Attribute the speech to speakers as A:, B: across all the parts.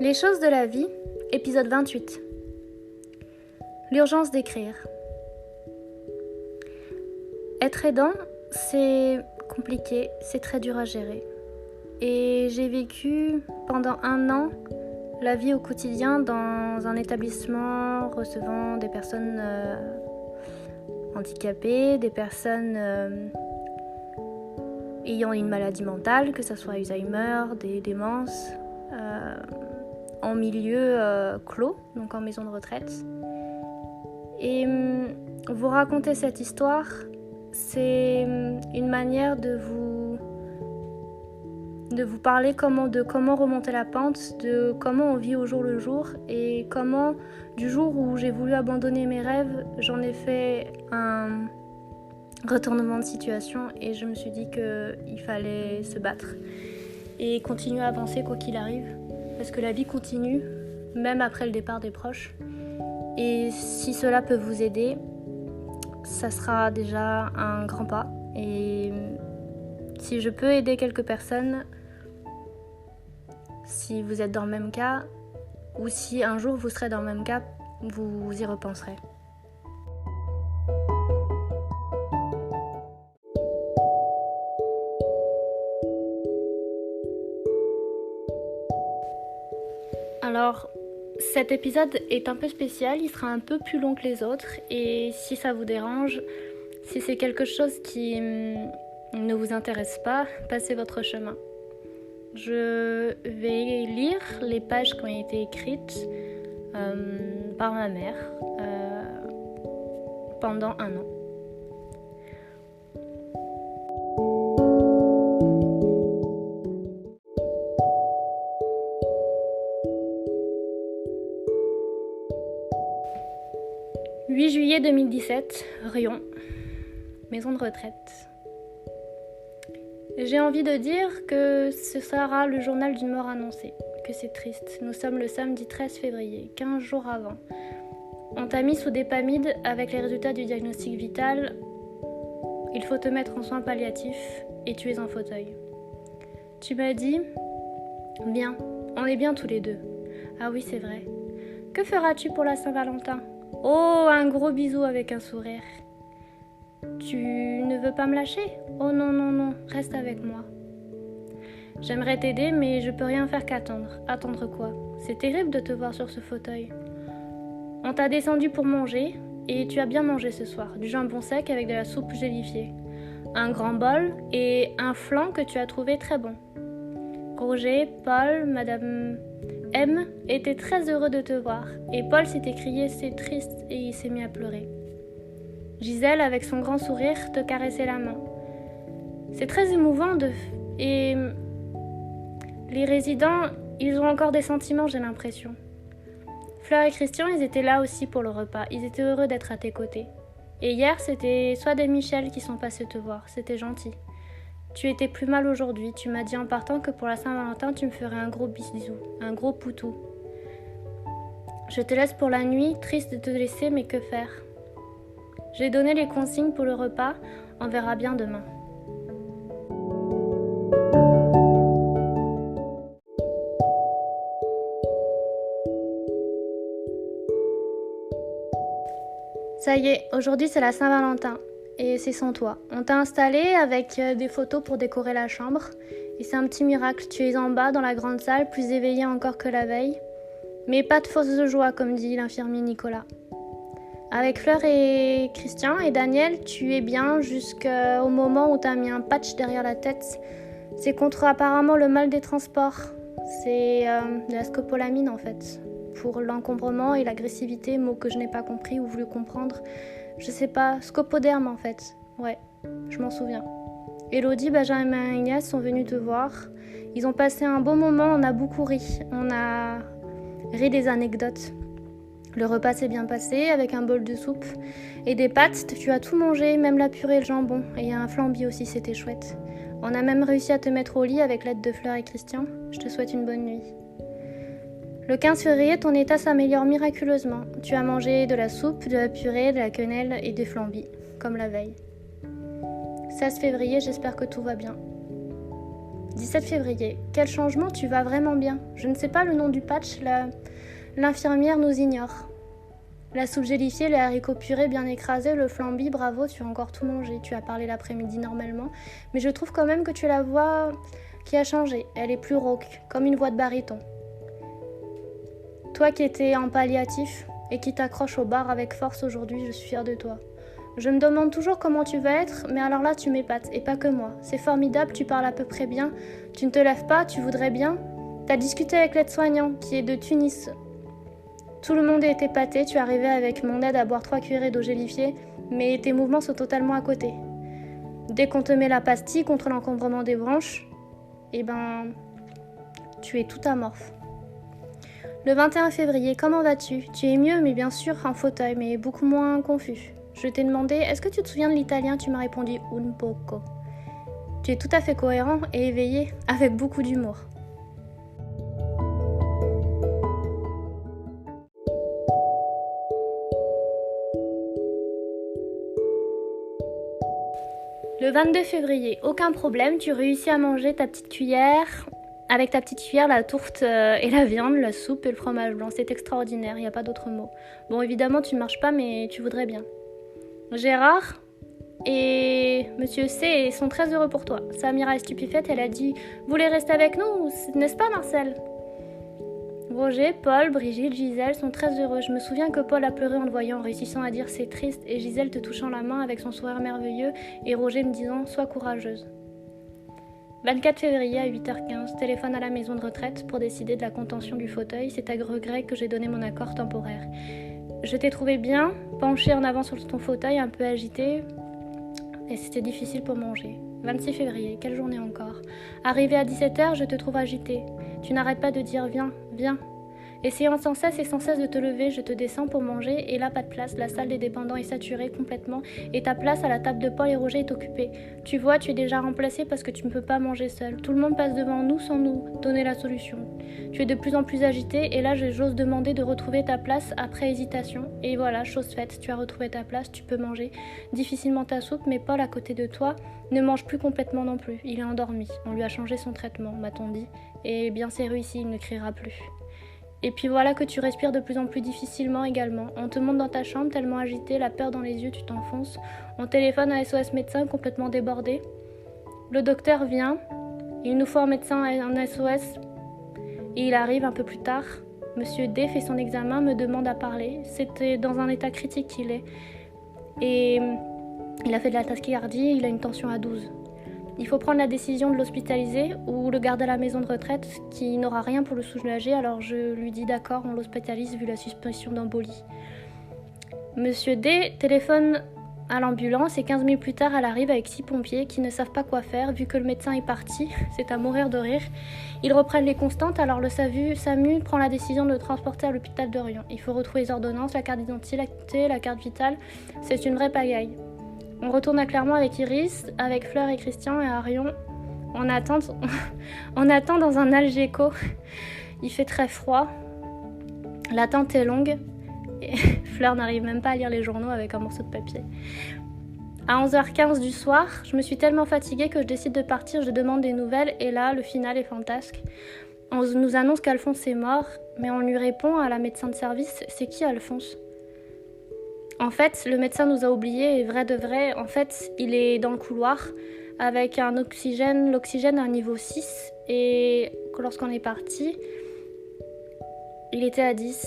A: Les choses de la vie, épisode 28. L'urgence d'écrire. Être aidant, c'est compliqué, c'est très dur à gérer. Et j'ai vécu pendant 1 an la vie au quotidien dans un établissement recevant des personnes handicapées, des personnes ayant une maladie mentale, que ce soit Alzheimer, des démences, en milieu clos, donc en maison de retraite. Et vous raconter cette histoire, c'est une manière de vous parler de comment remonter la pente, de comment on vit au jour le jour et comment, du jour où j'ai voulu abandonner mes rêves, j'en ai fait un retournement de situation et je me suis dit qu'il fallait se battre et continuer à avancer quoi qu'il arrive, parce que la vie continue, même après le départ des proches. Et si cela peut vous aider, ça sera déjà un grand pas. Et si je peux aider quelques personnes, si vous êtes dans le même cas, ou si un jour vous serez dans le même cas, vous y repenserez. Alors, cet épisode est un peu spécial, il sera un peu plus long que les autres, et si ça vous dérange, si c'est quelque chose qui ne vous intéresse pas, passez votre chemin. Je vais lire les pages qui ont été écrites par ma mère pendant 1 an. « 8 juillet 2017, Rion, maison de retraite. J'ai envie de dire que ce sera le journal d'une mort annoncée, que c'est triste. Nous sommes le samedi 13 février, 15 jours avant. On t'a mis sous dépamide avec les résultats du diagnostic vital. Il faut te mettre en soins palliatifs et tu es en fauteuil. Tu m'as dit, bien, on est bien tous les deux. Ah oui, c'est vrai. Que feras-tu pour la Saint-Valentin ? Oh, un gros bisou avec un sourire. Tu ne veux pas me lâcher ? Oh non, non, non, reste avec moi. J'aimerais t'aider, mais je peux rien faire qu'attendre. Attendre quoi ? C'est terrible de te voir sur ce fauteuil. On t'a descendu pour manger, et tu as bien mangé ce soir. Du jambon sec avec de la soupe gélifiée. Un grand bol et un flan que tu as trouvé très bon. Roger, Paul, Madame M était très heureux de te voir, et Paul s'est écrié « c'est triste » et il s'est mis à pleurer. Gisèle, avec son grand sourire, te caressait la main. C'est très émouvant et les résidents, ils ont encore des sentiments, j'ai l'impression. Fleur et Christian, ils étaient là aussi pour le repas, ils étaient heureux d'être à tes côtés. Et hier, c'était Swad et Michel qui sont passés te voir, c'était gentil. Tu étais plus mal aujourd'hui, tu m'as dit en partant que pour la Saint-Valentin, tu me ferais un gros bisou, un gros poutou. Je te laisse pour la nuit, triste de te laisser, mais que faire ? J'ai donné les consignes pour le repas, on verra bien demain. Ça y est, aujourd'hui c'est la Saint-Valentin. Et c'est sans toi. On t'a installé avec des photos pour décorer la chambre. Et c'est un petit miracle. Tu es en bas dans la grande salle, plus éveillé encore que la veille. Mais pas de fausse joie, comme dit l'infirmier Nicolas. Avec Fleur et Christian et Daniel, tu es bien jusqu'au moment où t'as mis un patch derrière la tête. C'est contre apparemment le mal des transports. C'est de la scopolamine en fait. Pour l'encombrement et l'agressivité, mots que je n'ai pas compris ou voulu comprendre. Je sais pas, scopoderme en fait. Ouais, je m'en souviens. Elodie, Benjamin et Ignace sont venus te voir. Ils ont passé un beau moment, on a beaucoup ri. On a ri des anecdotes. Le repas s'est bien passé avec un bol de soupe et des pâtes. Tu as tout mangé, même la purée et le jambon. Et un flambi aussi, c'était chouette. On a même réussi à te mettre au lit avec l'aide de Fleur et Christian. Je te souhaite une bonne nuit. Le 15 février, ton état s'améliore miraculeusement. Tu as mangé de la soupe, de la purée, de la quenelle et des flambis, comme la veille. 16 février, j'espère que tout va bien. 17 février. Quel changement, tu vas vraiment bien. Je ne sais pas le nom du patch, l'infirmière nous ignore. La soupe gélifiée, les haricots purés bien écrasés, le flambi, bravo, tu as encore tout mangé. Tu as parlé l'après-midi normalement, mais je trouve quand même que tu as la voix qui a changé. Elle est plus rauque, comme une voix de baryton. Toi qui étais en palliatif et qui t'accroches au bar avec force aujourd'hui, je suis fière de toi. Je me demande toujours comment tu vas être, mais alors là tu m'épates, et pas que moi. C'est formidable, tu parles à peu près bien. Tu ne te lèves pas, tu voudrais bien. T'as discuté avec l'aide-soignant, qui est de Tunis. Tout le monde est épaté, tu es arrivé avec mon aide à boire 3 cuillerées d'eau gélifiée, mais tes mouvements sont totalement à côté. Dès qu'on te met la pastille contre l'encombrement des branches, tu es tout amorphe. Le 21 février, comment vas-tu? Tu es mieux, mais bien sûr, en fauteuil, mais beaucoup moins confus. Je t'ai demandé, est-ce que tu te souviens de l'italien? Tu m'as répondu un poco. Tu es tout à fait cohérent et éveillé, avec beaucoup d'humour. Le 22 février, aucun problème, tu réussis à manger ta petite cuillère. Avec ta petite cuillère, la tourte et la viande, la soupe et le fromage blanc. C'est extraordinaire, il n'y a pas d'autre mot. Bon, évidemment, tu ne marches pas, mais tu voudrais bien. Gérard et Monsieur C sont très heureux pour toi. Samira est stupéfaite, elle a dit « Vous voulez rester avec nous, n'est-ce pas Marcel ?» Roger, Paul, Brigitte, Gisèle sont très heureux. Je me souviens que Paul a pleuré en te voyant, en réussissant à dire « C'est triste » et Gisèle te touchant la main avec son sourire merveilleux et Roger me disant « Sois courageuse ». 24 février à 8h15, téléphone à la maison de retraite pour décider de la contention du fauteuil. C'est à regret que j'ai donné mon accord temporaire. Je t'ai trouvé bien, penché en avant sur ton fauteuil, un peu agité, et c'était difficile pour manger. 26 février, quelle journée encore. Arrivé à 17h, je te trouve agité. Tu n'arrêtes pas de dire « Viens, viens ». Essayant sans cesse de te lever, je te descends pour manger et là, pas de place. La salle des dépendants est saturée complètement et ta place à la table de Paul et Roger est occupée. Tu vois, tu es déjà remplacé parce que tu ne peux pas manger seul. Tout le monde passe devant nous sans nous donner la solution. Tu es de plus en plus agité et là, j'ose demander de retrouver ta place après hésitation. Et voilà, chose faite, tu as retrouvé ta place, tu peux manger difficilement ta soupe, mais Paul à côté de toi ne mange plus complètement non plus. Il est endormi. On lui a changé son traitement, m'a-t-on dit. Et bien c'est réussi, il ne criera plus. Et puis voilà que tu respires de plus en plus difficilement également. On te monte dans ta chambre tellement agité, la peur dans les yeux, tu t'enfonces. On téléphone à SOS médecin complètement débordé. Le docteur vient, il nous faut un médecin en SOS et il arrive un peu plus tard. Monsieur D fait son examen, me demande à parler. C'était dans un état critique qu'il est. Et il a fait de la tachycardie, il a une tension à 12. Il faut prendre la décision de l'hospitaliser ou le garder à la maison de retraite qui n'aura rien pour le soulager, alors je lui dis d'accord, on l'hospitalise vu la suspicion d'embolie. Monsieur D téléphone à l'ambulance et 15 minutes plus tard, elle arrive avec 6 pompiers qui ne savent pas quoi faire vu que le médecin est parti, c'est à mourir de rire. Ils reprennent les constantes, alors le SAMU prend la décision de le transporter à l'hôpital d'Orient. Il faut retrouver les ordonnances, la carte d'identité, la carte vitale, c'est une vraie pagaille. On retourne à Clermont avec Iris, avec Fleur et Christian et Arion. On attend dans un Algeco. Il fait très froid. L'attente est longue. Et Fleur n'arrive même pas à lire les journaux avec un morceau de papier. À 11h15 du soir, je me suis tellement fatiguée que je décide de partir. Je demande des nouvelles et là, le final est fantasque. On nous annonce qu'Alphonse est mort, mais on lui répond à la médecin de service, c'est qui Alphonse ? En fait, le médecin nous a oubliés et vrai de vrai, en fait, il est dans le couloir avec l'oxygène à un niveau 6 et lorsqu'on est parti, il était à 10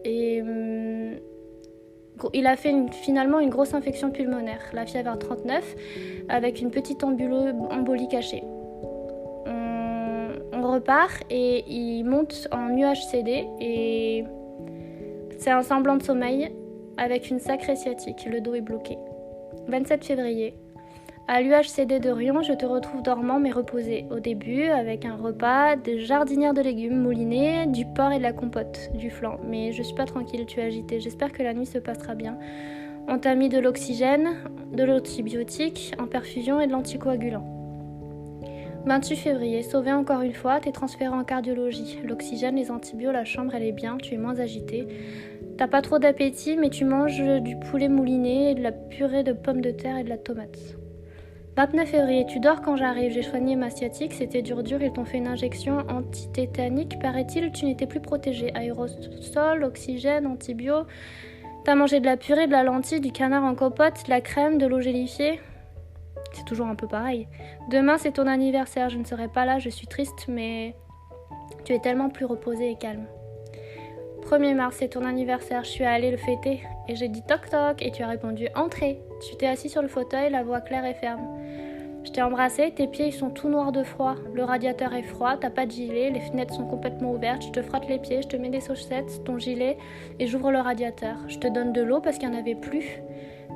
A: et il a fait finalement une grosse infection pulmonaire, la fièvre à 39 avec une petite embolie cachée. On repart et il monte en UHCD et c'est un semblant de sommeil avec une sacrée sciatique, le dos est bloqué. 27 février. À l'UHCD de Rion, je te retrouve dormant mais reposé. Au début, avec un repas, des jardinières de légumes moulinés, du porc et de la compote, du flan. Mais je suis pas tranquille, tu es agité. J'espère que la nuit se passera bien. On t'a mis de l'oxygène, de l'antibiotique, en perfusion et de l'anticoagulant. 28 février. Sauvé encore une fois, t'es transféré en cardiologie. L'oxygène, les antibiotiques, la chambre, elle est bien, tu es moins agité. T'as pas trop d'appétit, mais tu manges du poulet mouliné, et de la purée de pommes de terre et de la tomate. 29 février, tu dors quand j'arrive, j'ai soigné ma sciatique, c'était dur, ils t'ont fait une injection antitétanique, paraît-il, tu n'étais plus protégée. Aérosol, oxygène, antibio, t'as mangé de la purée, de la lentille, du canard en compote, de la crème, de l'eau gélifiée. C'est toujours un peu pareil. Demain, c'est ton anniversaire, je ne serai pas là, je suis triste, mais tu es tellement plus reposée et calme. 1er mars, c'est ton anniversaire, je suis allée le fêter et j'ai dit toc toc et tu as répondu entrez. Tu t'es assis sur le fauteuil, la voix claire et ferme. Je t'ai embrassé, tes pieds ils sont tout noirs de froid, le radiateur est froid, t'as pas de gilet, les fenêtres sont complètement ouvertes, je te frotte les pieds, je te mets des chaussettes, ton gilet et j'ouvre le radiateur. Je te donne de l'eau parce qu'il n'y en avait plus.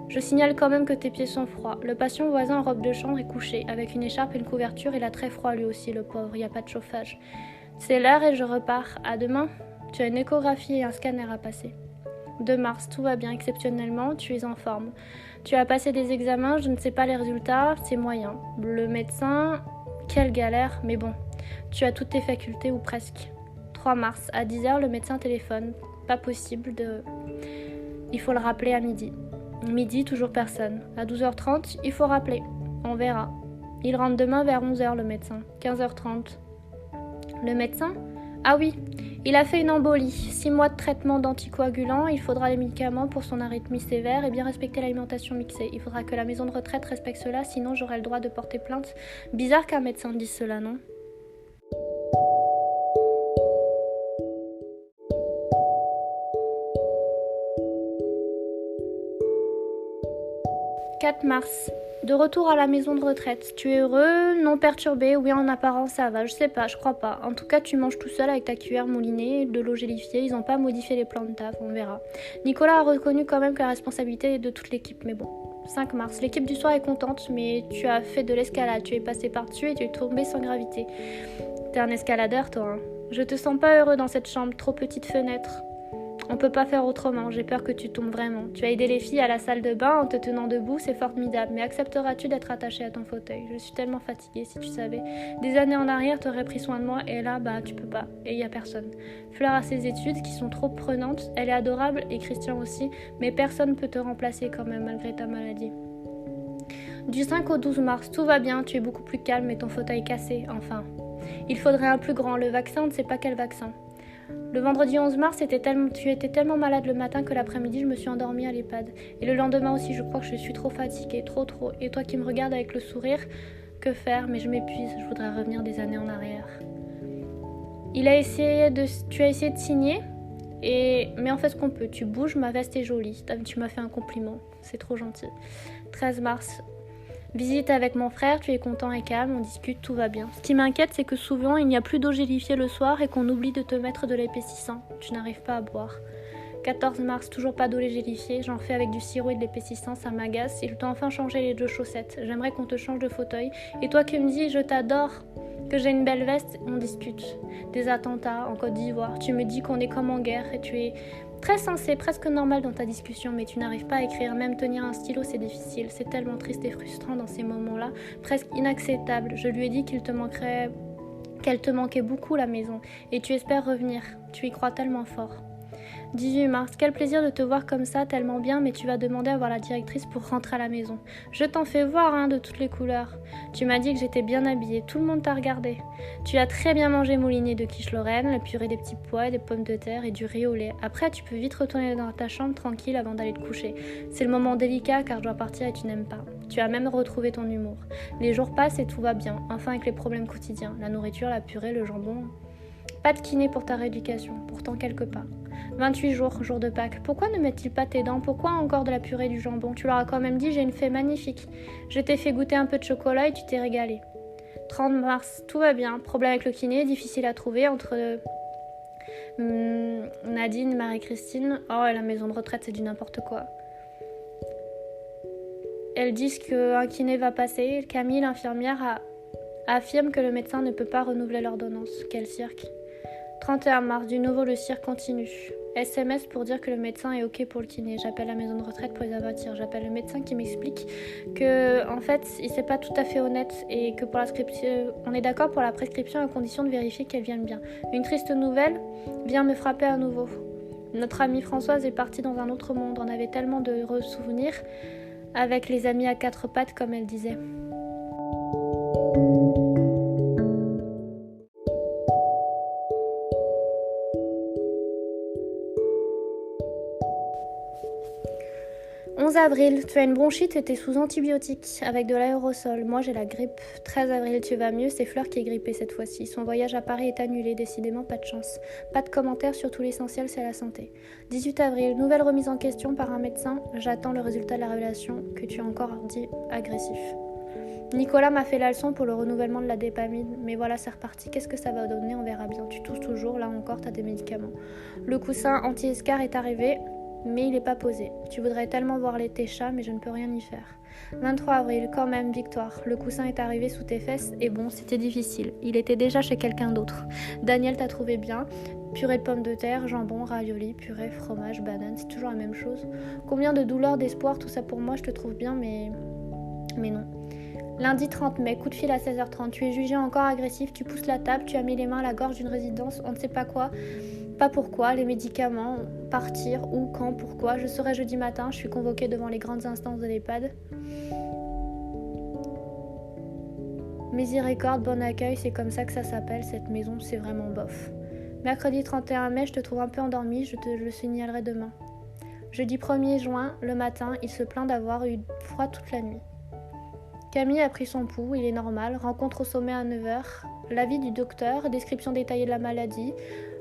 A: Je signale quand même que tes pieds sont froids. Le patient voisin en robe de chambre est couché, avec une écharpe et une couverture, il a très froid lui aussi, le pauvre, il n'y a pas de chauffage. C'est l'heure et je repars. À demain. Tu as une échographie et un scanner à passer. 2 mars, tout va bien exceptionnellement, tu es en forme. Tu as passé des examens, je ne sais pas les résultats, c'est moyen. Le médecin, quelle galère, mais bon, tu as toutes tes facultés ou presque. 3 mars, à 10h, le médecin téléphone. Pas possible de... Il faut le rappeler à midi. Midi, toujours personne. À 12h30, il faut rappeler. On verra. Il rentre demain vers 11h, le médecin. 15h30. Le médecin ? Ah oui, il a fait une embolie. 6 mois de traitement d'anticoagulants. Il faudra les médicaments pour son arythmie sévère et bien respecter l'alimentation mixée. Il faudra que la maison de retraite respecte cela, sinon j'aurai le droit de porter plainte. Bizarre qu'un médecin dise cela, non ? 4 mars. De retour à la maison de retraite. Tu es heureux, non perturbé, oui en apparence ça va, je sais pas, je crois pas. En tout cas tu manges tout seul avec ta cuillère moulinée, de l'eau gélifiée, ils ont pas modifié les plans de taf, on verra. Nicolas a reconnu quand même que la responsabilité est de toute l'équipe, mais bon. 5 mars. L'équipe du soir est contente, mais tu as fait de l'escalade, tu es passé par-dessus et tu es tombé sans gravité. T'es un escaladeur toi, hein. Je te sens pas heureux dans cette chambre, trop petite fenêtre. On peut pas faire autrement, j'ai peur que tu tombes vraiment. Tu as aidé les filles à la salle de bain en te tenant debout, c'est formidable, mais accepteras-tu d'être attachée à ton fauteuil ? Je suis tellement fatiguée, si tu savais. Des années en arrière, t'aurais pris soin de moi, et là, tu peux pas, et y a personne. Fleur a ses études, qui sont trop prenantes, elle est adorable, et Christian aussi, mais personne peut te remplacer quand même, malgré ta maladie. Du 5 au 12 mars, tout va bien, tu es beaucoup plus calme, et ton fauteuil cassé, enfin. Il faudrait un plus grand, le vaccin, on ne sait pas quel vaccin. Le vendredi 11 mars, tu étais tellement malade le matin que l'après-midi, je me suis endormie à l'EHPAD. Et le lendemain aussi, je crois que je suis trop fatiguée, trop. Et toi qui me regardes avec le sourire, que faire ? Mais je m'épuise, je voudrais revenir des années en arrière. Tu as essayé de signer, mais en fait ce qu'on peut, tu bouges, ma veste est jolie. Tu m'as fait un compliment, c'est trop gentil. 13 mars. Visite avec mon frère, tu es content et calme, on discute, tout va bien. Ce qui m'inquiète, c'est que souvent, il n'y a plus d'eau gélifiée le soir et qu'on oublie de te mettre de l'épaississant. Tu n'arrives pas à boire. 14 mars, toujours pas d'eau gélifiée, j'en fais avec du sirop et de l'épaississant, ça m'agace. Il t'a enfin changé les 2 chaussettes. J'aimerais qu'on te change de fauteuil. Et toi qui me dis, je t'adore, que j'ai une belle veste, on discute. Des attentats en Côte d'Ivoire. Tu me dis qu'on est comme en guerre et tu es... très sensé, presque normal dans ta discussion, mais tu n'arrives pas à écrire, même tenir un stylo, c'est difficile. C'est tellement triste et frustrant dans ces moments-là, presque inacceptable. Je lui ai dit qu'elle te manquait beaucoup la maison, et tu espères revenir. Tu y crois tellement fort. 18 mars, quel plaisir de te voir comme ça, tellement bien, mais tu vas demander à voir la directrice pour rentrer à la maison. Je t'en fais voir, de toutes les couleurs. Tu m'as dit que j'étais bien habillée, tout le monde t'a regardé. Tu as très bien mangé mouliné de quiche Lorraine, la purée des petits pois, des pommes de terre et du riz au lait. Après, tu peux vite retourner dans ta chambre tranquille avant d'aller te coucher. C'est le moment délicat car je dois partir et tu n'aimes pas. Tu as même retrouvé ton humour. Les jours passent et tout va bien, enfin avec les problèmes quotidiens, la nourriture, la purée, le jambon. Pas de kiné pour ta rééducation, pourtant quelque part. 28 jours, jour de Pâques. Pourquoi ne mettent-ils pas tes dents ? Pourquoi encore de la purée et du jambon ? Tu leur as quand même dit, j'ai une fée magnifique. Je t'ai fait goûter un peu de chocolat et tu t'es régalé. 30 mars, tout va bien. Problème avec le kiné, difficile à trouver entre Nadine et Marie-Christine. Oh, et la maison de retraite, c'est du n'importe quoi. Elles disent qu'un kiné va passer. Camille, l'infirmière, affirme que le médecin ne peut pas renouveler l'ordonnance. Quel cirque. 31 mars, du nouveau le cirque continue. SMS pour dire que le médecin est ok pour le kiné. J'appelle la maison de retraite pour les avertir. J'appelle le médecin qui m'explique que en fait il n'est pas tout à fait honnête et que pour on est d'accord pour la prescription à condition de vérifier qu'elle vienne bien. Une triste nouvelle vient me frapper à nouveau. Notre amie Françoise est partie dans un autre monde. On avait tellement de heureux souvenirs avec les amis à 4 pattes comme elle disait. 11 avril, tu as une bronchite et t'es sous antibiotiques avec de l'aérosol. Moi, j'ai la grippe. 13 avril, tu vas mieux, c'est Fleur qui est grippée cette fois-ci. Son voyage à Paris est annulé, décidément pas de chance. Pas de commentaires sur tout l'essentiel, c'est la santé. 18 avril, nouvelle remise en question par un médecin. J'attends le résultat de la révélation que tu as encore dit agressif. Nicolas m'a fait la leçon pour le renouvellement de la dépamine, mais voilà, c'est reparti. Qu'est-ce que ça va donner? On verra bien. Tu tousses toujours, là encore, t'as des médicaments. Le coussin anti-escar est arrivé, mais il n'est pas posé. Tu voudrais tellement voir tes chats, mais je ne peux rien y faire. 23 avril, quand même, victoire. Le coussin est arrivé sous tes fesses, et bon, c'était difficile. Il était déjà chez quelqu'un d'autre. Daniel t'a trouvé bien. Purée de pommes de terre, jambon, ravioli, purée, fromage, banane, c'est toujours la même chose. Combien de douleurs, d'espoir, tout ça pour moi, je te trouve bien, mais non. Lundi 30 mai, coup de fil à 16h30, tu es jugé encore agressif, tu pousses la table, tu as mis les mains à la gorge d'une résidence, on ne sait pas quoi, pas pourquoi, les médicaments, partir, où, quand, pourquoi. Je serai jeudi matin, je suis convoquée devant les grandes instances de l'EHPAD. Miséricorde, bon accueil, c'est comme ça que ça s'appelle, cette maison, c'est vraiment bof. Mercredi 31 mai, je te trouve un peu endormie, je te le signalerai demain. Jeudi 1er juin, le matin, il se plaint d'avoir eu froid toute la nuit. Camille a pris son pouls, il est normal, rencontre au sommet à 9h, l'avis du docteur, description détaillée de la maladie,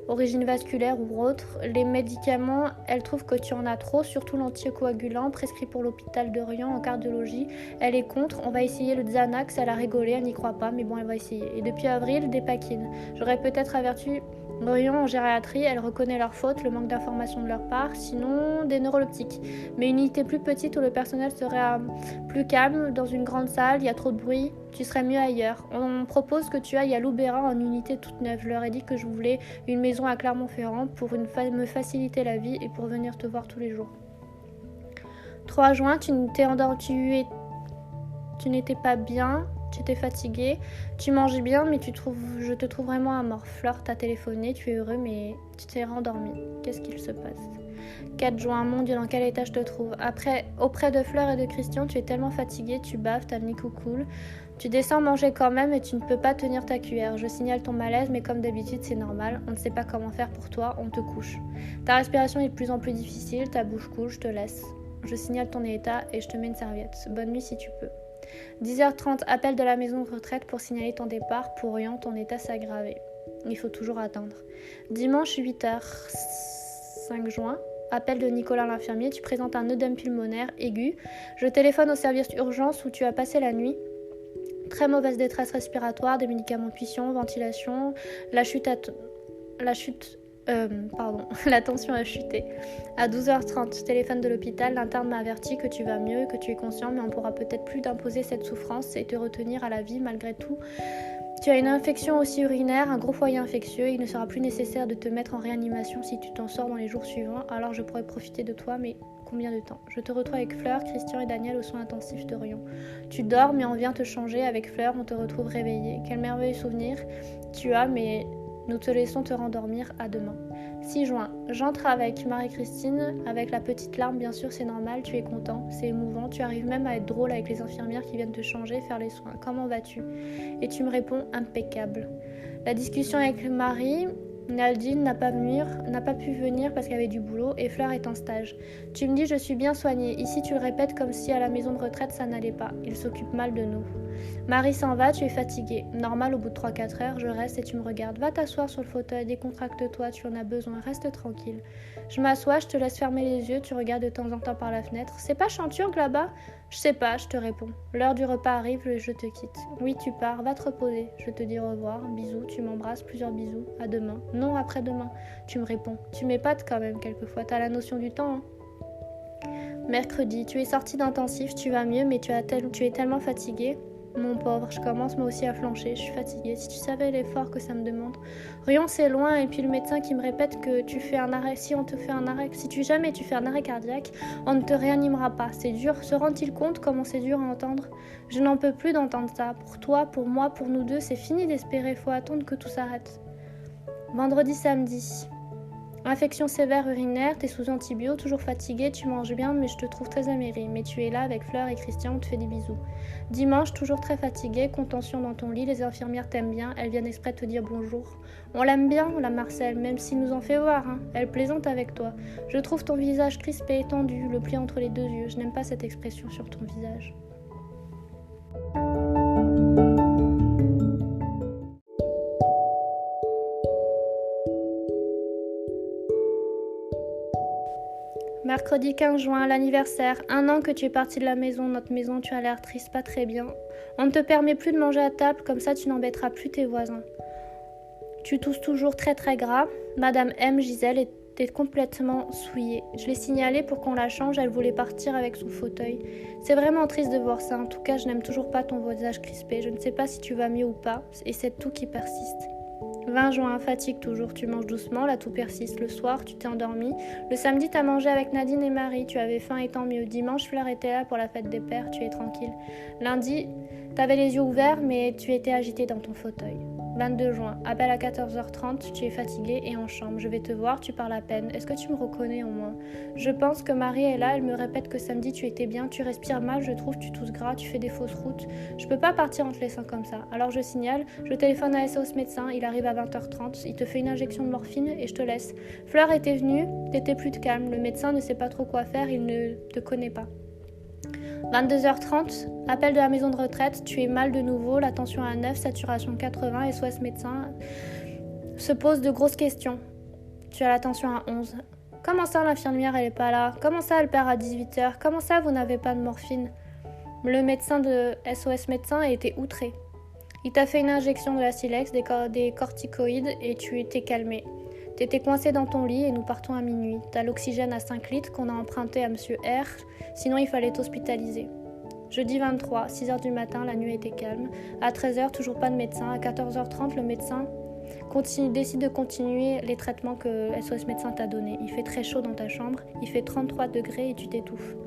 A: origine vasculaire ou autre, les médicaments, elle trouve que tu en as trop, surtout l'anticoagulant prescrit pour l'hôpital de Riom en cardiologie, elle est contre, on va essayer le Xanax, elle a rigolé, elle n'y croit pas, mais bon elle va essayer. Et depuis avril, des paquines. J'aurais peut-être averti Riom en gériatrie, elle reconnaît leur faute, le manque d'informations de leur part, sinon des neuroleptiques. Mais une unité plus petite où le personnel serait plus calme, dans une grande salle, il y a trop de bruit, tu serais mieux ailleurs. On propose que tu ailles à Loubera en unité toute neuve. Je leur ai dit que je voulais une maison à Clermont-Ferrand pour me faciliter la vie et pour venir te voir tous les jours. 3 juin, tu n'étais pas bien. Tu étais fatiguée, tu manges bien, mais je te trouve vraiment amorphe. Fleur t'a téléphoné, tu es heureux, mais tu t'es rendormi. Qu'est-ce qu'il se passe? 4 juin, mon Dieu, dans quel état je te trouve? Auprès de Fleur et de Christian, tu es tellement fatiguée, tu baves, t'as le nez cool. Tu descends manger quand même et tu ne peux pas tenir ta cuillère. Je signale ton malaise, mais comme d'habitude, c'est normal. On ne sait pas comment faire pour toi, on te couche. Ta respiration est de plus en plus difficile, ta bouche coule, je te laisse. Je signale ton état et je te mets une serviette. Bonne nuit si tu peux. 10h30, appel de la maison de retraite pour signaler ton départ. Pour rien, ton état s'est aggravé. Il faut toujours attendre. Dimanche 8h, 5 juin, appel de Nicolas l'infirmier. Tu présentes un œdème pulmonaire aigu. Je téléphone au service d'urgence où tu as passé la nuit. Très mauvaise détresse respiratoire, des médicaments de puissance, ventilation. La tension a chuté. À 12h30, téléphone de l'hôpital, l'interne m'a averti que tu vas mieux, que tu es conscient, mais on pourra peut-être plus t'imposer cette souffrance et te retenir à la vie malgré tout. Tu as une infection aussi urinaire, un gros foyer infectieux, il ne sera plus nécessaire de te mettre en réanimation si tu t'en sors dans les jours suivants, alors je pourrais profiter de toi, mais combien de temps? Je te retrouve avec Fleur, Christian et Daniel aux soins intensifs de Riom. Tu dors, mais on vient te changer, avec Fleur, on te retrouve réveillé. Quel merveilleux souvenir tu as, mais nous te laissons te rendormir, à demain. 6 juin, j'entre avec Marie-Christine, avec la petite larme, bien sûr, c'est normal, tu es content, c'est émouvant, tu arrives même à être drôle avec les infirmières qui viennent te changer, faire les soins. Comment vas-tu? Et tu me réponds, impeccable. La discussion avec Marie, Nadine n'a pas pu venir parce qu'elle avait du boulot et Fleur est en stage. Tu me dis, je suis bien soignée. Ici, tu le répètes comme si à la maison de retraite, ça n'allait pas. Il s'occupe mal de nous. Marie s'en va, tu es fatiguée. Normal, au bout de 3-4 heures, je reste et tu me regardes. Va t'asseoir sur le fauteuil, décontracte-toi, tu en as besoin, reste tranquille. Je m'assois, je te laisse fermer les yeux, tu regardes de temps en temps par la fenêtre. C'est pas Chanturgue là-bas? Je sais pas, je te réponds. L'heure du repas arrive et je te quitte. Oui, tu pars, va te reposer. Je te dis au revoir, bisous, tu m'embrasses, plusieurs bisous. À demain. Non, après-demain. Tu me réponds. Tu m'épates quand même quelquefois, t'as la notion du temps, hein. Mercredi, tu es sortie d'intensif, tu vas mieux, mais tu es tellement fatiguée. Mon pauvre, je commence moi aussi à flancher, je suis fatiguée. Si tu savais l'effort que ça me demande. Riom, c'est loin, et puis le médecin qui me répète que tu fais un arrêt. Si jamais tu fais un arrêt cardiaque, on ne te réanimera pas. C'est dur. Se rend-il compte comment c'est dur à entendre? Je n'en peux plus d'entendre ça. Pour toi, pour moi, pour nous deux, c'est fini d'espérer. Faut attendre que tout s'arrête. Vendredi, samedi. Infection sévère urinaire, t'es sous antibio, toujours fatigué, tu manges bien, mais je te trouve très amaigri. Mais tu es là avec Fleur et Christian, on te fait des bisous. Dimanche, toujours très fatigué, contention dans ton lit, les infirmières t'aiment bien, elles viennent exprès te dire bonjour. On l'aime bien, la Marcel, même s'il nous en fait voir, hein. Elle plaisante avec toi. Je trouve ton visage crispé, tendu, le pli entre les deux yeux. Je n'aime pas cette expression sur ton visage. Mercredi 15 juin, l'anniversaire. 1 an que tu es parti de la maison, notre maison, tu as l'air triste, pas très bien. On ne te permet plus de manger à table, comme ça tu n'embêteras plus tes voisins. Tu tousses toujours très très gras. Madame M, Gisèle, était complètement souillée. Je l'ai signalé pour qu'on la change, elle voulait partir avec son fauteuil. C'est vraiment triste de voir ça, en tout cas je n'aime toujours pas ton visage crispé. Je ne sais pas si tu vas mieux ou pas, et c'est tout qui persiste. 20 juin, fatigue toujours, tu manges doucement, la toux persiste. Le soir, tu t'es endormi. Le samedi, t'as mangé avec Nadine et Marie, tu avais faim et tant mieux. Dimanche, Fleur était là pour la fête des pères, tu es tranquille. Lundi, t'avais les yeux ouverts, mais tu étais agité dans ton fauteuil. 22 juin, appel à 14h30, tu es fatigué et en chambre. Je vais te voir, tu parles à peine. Est-ce que tu me reconnais au moins? Je pense que Marie est là, elle me répète que samedi tu étais bien, tu respires mal, je trouve, tu tousses gras, tu fais des fausses routes. Je peux pas partir en te laissant comme ça. Alors je signale, je téléphone à SOS médecin, il arrive à 20h30, il te fait une injection de morphine et je te laisse. Fleur était venue, t'étais plus de calme, le médecin ne sait pas trop quoi faire, il ne te connaît pas. 22h30, appel de la maison de retraite, tu es mal de nouveau, la tension à 9, saturation 80, SOS médecin se pose de grosses questions. Tu as la tension à 11. Comment ça l'infirmière elle est pas là? Comment ça elle perd à 18h? Comment ça vous n'avez pas de morphine? Le médecin de SOS médecin a été outré. Il t'a fait une injection de la Silex, des corticoïdes et tu étais calmé. T'étais coincé dans ton lit et nous partons à minuit. T'as l'oxygène à 5 litres qu'on a emprunté à monsieur R, sinon il fallait t'hospitaliser. Jeudi 23, 6h du matin, la nuit était calme. À 13h, toujours pas de médecin. À 14h30, le médecin décide de continuer les traitements que SOS médecin t'a donnés. Il fait très chaud dans ta chambre, il fait 33 degrés et tu t'étouffes.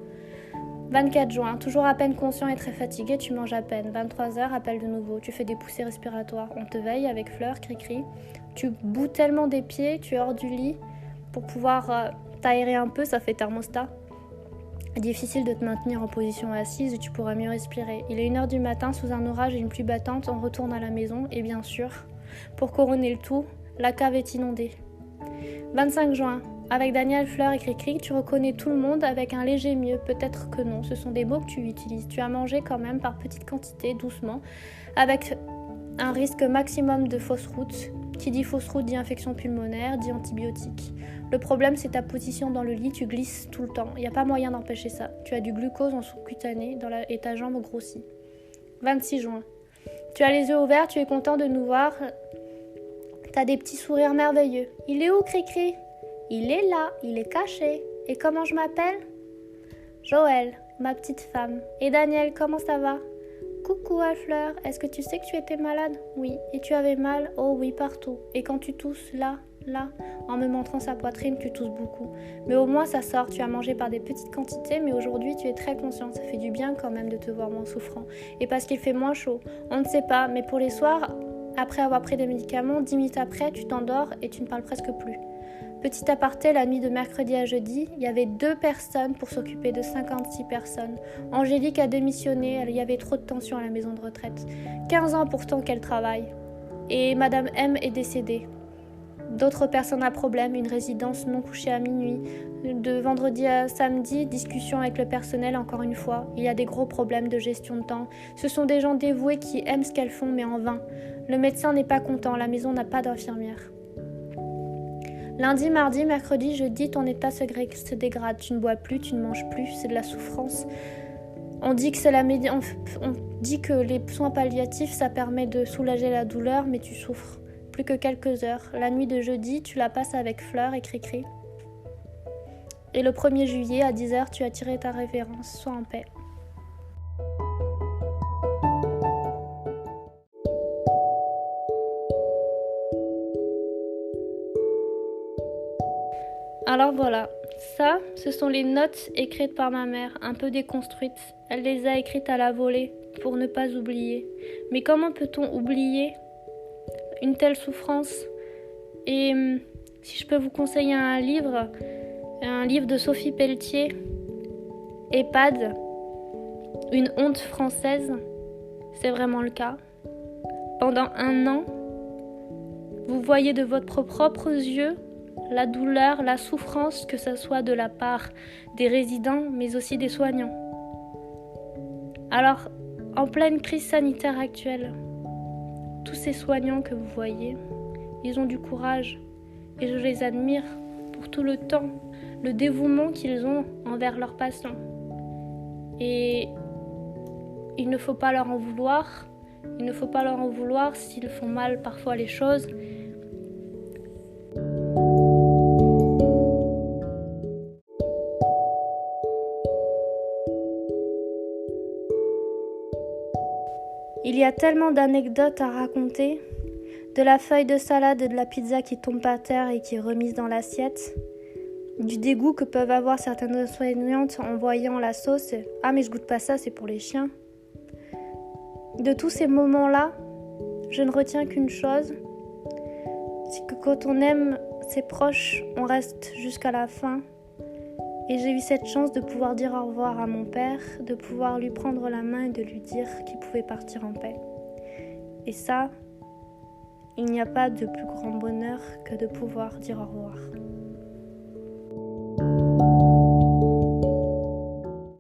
A: 24 juin, toujours à peine conscient et très fatigué, tu manges à peine. 23h, appel de nouveau, tu fais des poussées respiratoires. On te veille avec Fleur, cri-cri. Tu boues tellement des pieds, tu es hors du lit pour pouvoir t'aérer un peu, ça fait thermostat. Difficile de te maintenir en position assise, tu pourras mieux respirer. Il est 1h du matin, sous un orage et une pluie battante, on retourne à la maison et bien sûr, pour couronner le tout, la cave est inondée. 25 juin, avec Daniel, Fleur et Cricri, tu reconnais tout le monde avec un léger mieux, peut-être que non, ce sont des mots que tu utilises. Tu as mangé quand même par petites quantités, doucement, avec un risque maximum de fausse route. Qui dit fausse route dit infection pulmonaire, dit antibiotiques. Le problème, c'est ta position dans le lit, tu glisses tout le temps. Il n'y a pas moyen d'empêcher ça. Tu as du glucose en sous-cutané et ta jambe grossit. 26 juin. Tu as les yeux ouverts, tu es content de nous voir. Tu as des petits sourires merveilleux. Il est où, Cricri? Il est là, il est caché. Et comment je m'appelle? Joël, ma petite femme. Et Daniel, comment ça va? Coucou Fleur, est-ce que tu sais que tu étais malade? Oui. Et tu avais mal? Oh oui, partout. Et quand tu tousses, là, en me montrant sa poitrine, tu tousses beaucoup. Mais au moins ça sort, tu as mangé par des petites quantités, mais aujourd'hui tu es très conscient. Ça fait du bien quand même de te voir moins souffrant. Et parce qu'il fait moins chaud. On ne sait pas, mais pour les soirs, après avoir pris des médicaments, 10 minutes après, tu t'endors et tu ne parles presque plus. Petit aparté, la nuit de mercredi à jeudi, il y avait 2 personnes pour s'occuper de 56 personnes. Angélique a démissionné, il y avait trop de tension à la maison de retraite. 15 ans pourtant qu'elle travaille. Et Madame M est décédée. D'autres personnes à problème, une résidence non couchée à minuit. De vendredi à samedi, discussion avec le personnel encore une fois. Il y a des gros problèmes de gestion de temps. Ce sont des gens dévoués qui aiment ce qu'elles font mais en vain. Le médecin n'est pas content, la maison n'a pas d'infirmière. Lundi, mardi, mercredi, jeudi, ton état se dégrade. Tu ne bois plus, tu ne manges plus, c'est de la souffrance. On dit que les soins palliatifs, ça permet de soulager la douleur, mais tu souffres. Plus que quelques heures. La nuit de jeudi, tu la passes avec Fleur et Cricri. Et le 1er juillet, à 10h, tu as tiré ta révérence. Sois en paix. Alors voilà, ça, ce sont les notes écrites par ma mère, un peu déconstruites. Elle les a écrites à la volée, pour ne pas oublier. Mais comment peut-on oublier une telle souffrance? Et Si je peux vous conseiller un livre de Sophie Pelletier, EHPAD, une honte française, c'est vraiment le cas. Pendant 1 an, vous voyez de votre propres yeux la douleur, la souffrance, que ce soit de la part des résidents, mais aussi des soignants. Alors, en pleine crise sanitaire actuelle, tous ces soignants que vous voyez, ils ont du courage et je les admire pour tout le temps, le dévouement qu'ils ont envers leurs patients. Et il ne faut pas leur en vouloir, s'ils font mal parfois les choses. Il y a tellement d'anecdotes à raconter, de la feuille de salade et de la pizza qui tombe par terre et qui est remise dans l'assiette, du dégoût que peuvent avoir certaines soignantes en voyant la sauce. « Ah mais je goûte pas ça, c'est pour les chiens ». De tous ces moments-là, je ne retiens qu'une chose, c'est que quand on aime ses proches, on reste jusqu'à la fin. Et j'ai eu cette chance de pouvoir dire au revoir à mon père, de pouvoir lui prendre la main et de lui dire qu'il pouvait partir en paix. Et ça, il n'y a pas de plus grand bonheur que de pouvoir dire au revoir.